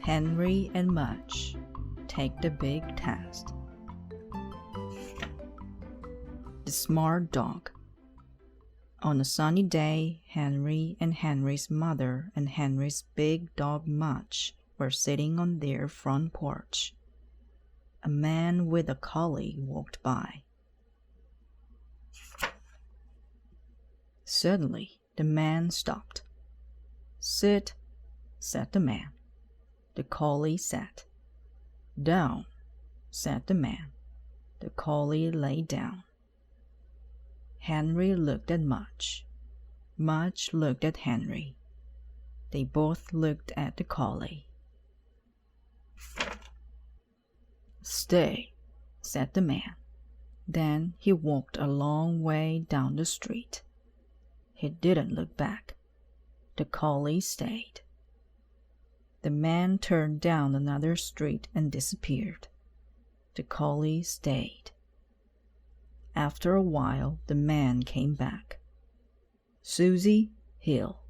Henry and Mudge take the big test. The smart dog. On a sunny day, Henry and Henry's mother and Henry's big dog Mudge were sitting on their front porch. A man with a collie walked by. Suddenly, the man stopped. "Sit," said the man. The collie sat. "Down," said the man. The collie lay down. Henry looked at Mudge. Mudge looked at Henry. They both looked at the collie. "Stay," said the man. Then he walked a long way down the street. He didn't look back. The collie stayed. The man turned down another street and disappeared. The collie stayed. After a while, the man came back. "Suçie, heel,"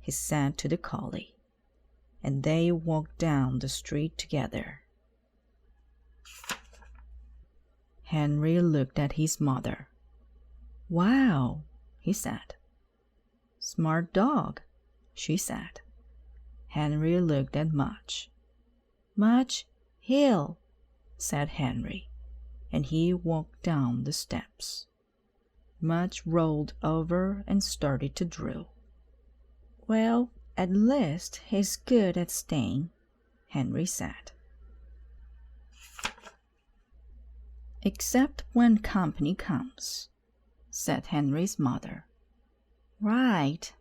he said to the collie, and they walked down the street together. Henry looked at his mother. "Wow," he said. "Smart dog," she said. Henry looked at Mudge. "Mudge, heel," said Henry, and he walked down the steps. Mudge rolled over and started to drool. "Well, at least he's good at staying," Henry said. "Except when company comes," said Henry's mother. "Right,"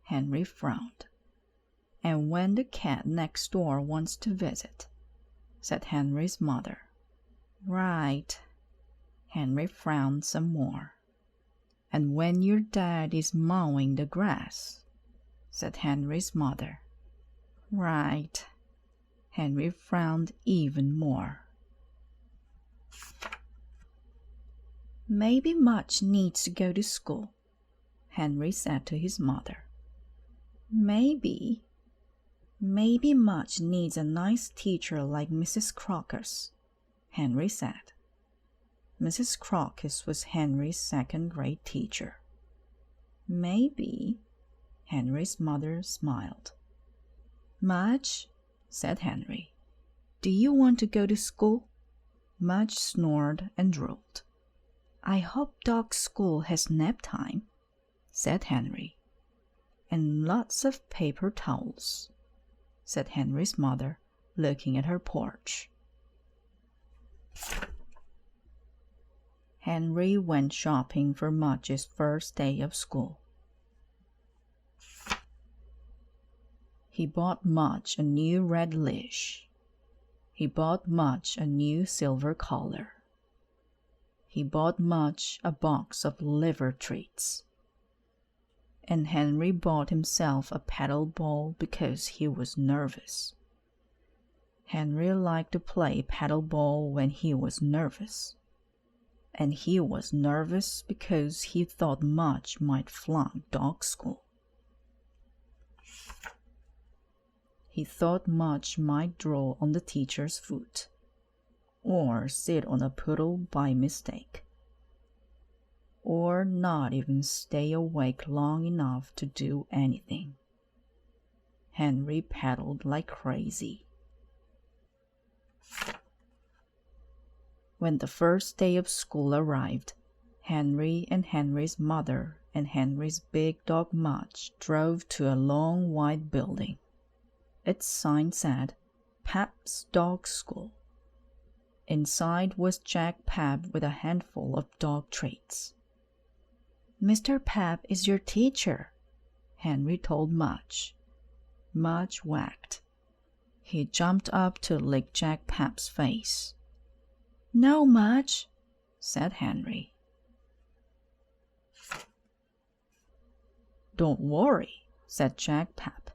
Henry frowned. "And when the cat next door wants to visit," said Henry's mother. "Right." Henry frowned some more. "And when your dad is mowing the grass," said Henry's mother. "Right." Henry frowned even more. "Maybe Mudge needs to go to school," Henry said to his mother. Maybe Mudge needs a nice teacher like Mrs. Crocus," Henry said. Mrs. Crocus was Henry's second-grade teacher. "Maybe," Henry's mother smiled. "Mudge," said Henry, "do you want to go to school?" Mudge snored and drooled. "I hope dog school has nap time," said Henry. "And lots of paper towels," said Henry's mother, looking at her porch. Henry went shopping for Mudge's first day of school. He bought Mudge a new red leash. He bought Mudge a new silver collar. He bought Mudge a box of liver treats. And Henry bought himself a paddle ball because he was nervous. Henry liked to play paddle ball when he was nervous. And he was nervous because he thought Mudge might flunk dog school. He thought Mudge might draw on the teacher's foot, or sit on a puddle by mistake, or not even stay awake long enough to do anything. Henry paddled like crazy. When the first day of school arrived, Henry and Henry's mother and Henry's big dog Mudge drove to a long white building. Its sign said, "Pap's Dog School." Inside was Jack Pap with a handful of dog treats. "Mr. Pap is your teacher," Henry told Mudge. Mudge wagged. He jumped up to lick Jack Pap's face. "No, Mudge," said Henry. "Don't worry," said Jack Pap.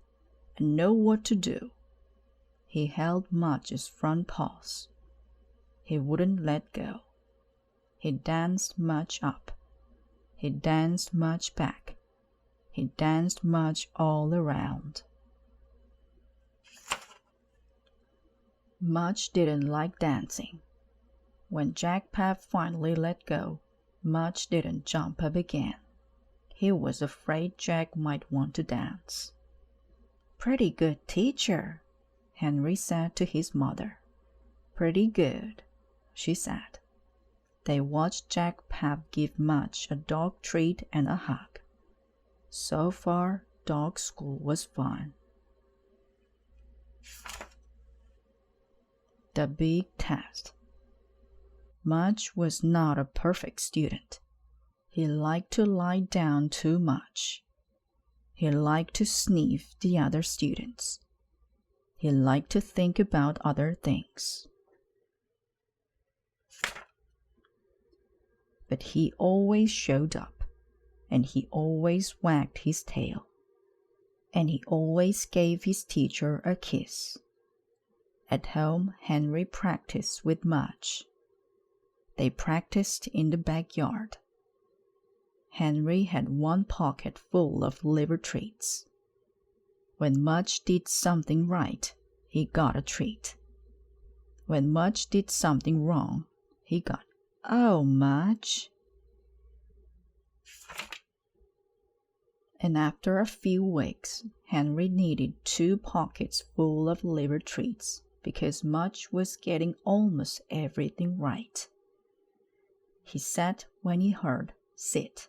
"I know what to do." He held Mudge's front paws. He wouldn't let go. He danced Mudge up. He danced Mudge back. He danced Mudge all around. Mudge didn't like dancing. When Jack Pap finally let go, Mudge didn't jump up again. He was afraid Jack might want to dance. "Pretty good teacher," Henry said to his mother. "Pretty good," she said. They watched Jack Pap give Mudge a dog treat and a hug. So far, dog school was fun. The big test. Mudge was not a perfect student. He liked to lie down too much. He liked to sniff the other students. He liked to think about other things. But he always showed up, and he always wagged his tail, and he always gave his teacher a kiss. At home, Henry practiced with Mudge. They practiced in the backyard. Henry had one pocket full of liver treats. When Mudge did something right, he got a treat. When Mudge did something wrong, he got, "Oh, Mudge." And after a few weeks, Henry needed 2 pockets full of liver treats because Mudge was getting almost everything right. He sat when he heard sit.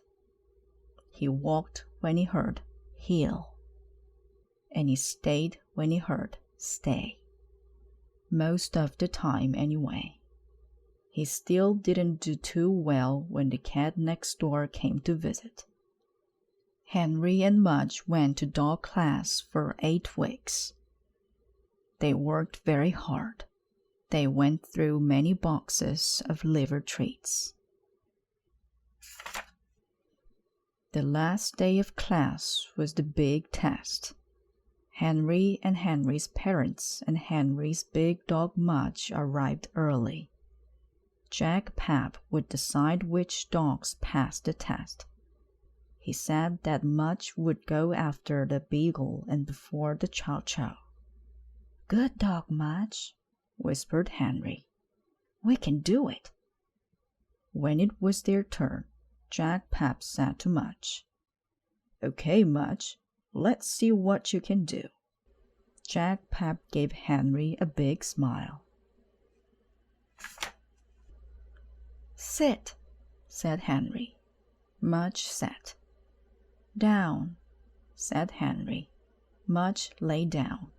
He walked when he heard heel. And he stayed when he heard stay. Most of the time anyway. He still didn't do too well when the cat next door came to visit. Henry and Mudge went to dog class for 8 weeks. They worked very hard. They went through many boxes of liver treats. The last day of class was the big test. Henry and Henry's parents and Henry's big dog Mudge arrived early. Jack Pap would decide which dogs passed the test. He said that Mudge would go after the beagle and before the chow chow. "Good dog, Mudge," whispered Henry. "We can do it." When it was their turn, Jack Pap said to Mudge, "Okay, Mudge, let's see what you can do." Jack Pap gave Henry a big smile. "Sit," said Henry. Mudge sat. "Down," said Henry. Mudge lay down.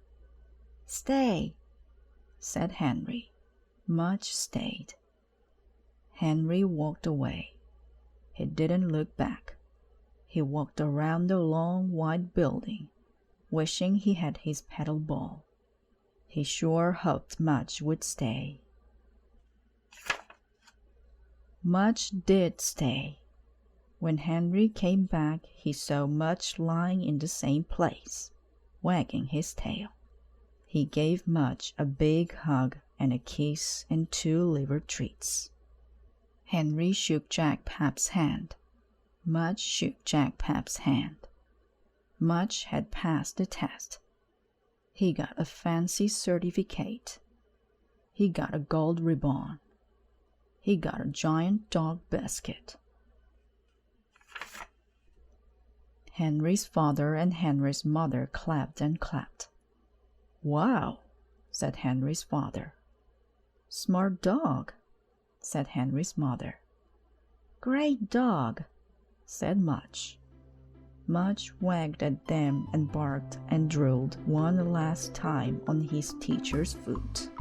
"Stay," said Henry. Mudge stayed. Henry walked away. He didn't look back. He walked around the long, white building, wishing he had his pedal ball. He sure hoped Mudge would stay. Mudge did stay. When Henry came back, he saw Mudge lying in the same place, wagging his tail. He gave Mudge a big hug and a kiss and 2 liver treats. Henry shook Jack Pap's hand. Mudge shook Jack Pap's hand. Mudge had passed the test. He got a fancy certificate. He got a gold ribbon. He got a giant dog biscuit. Henry's father and Henry's mother clapped and clapped. "Wow," said Henry's father. "Smart dog," said Henry's mother. "Great dog," said Mudge. Mudge wagged at them and barked and drooled one last time on his teacher's foot.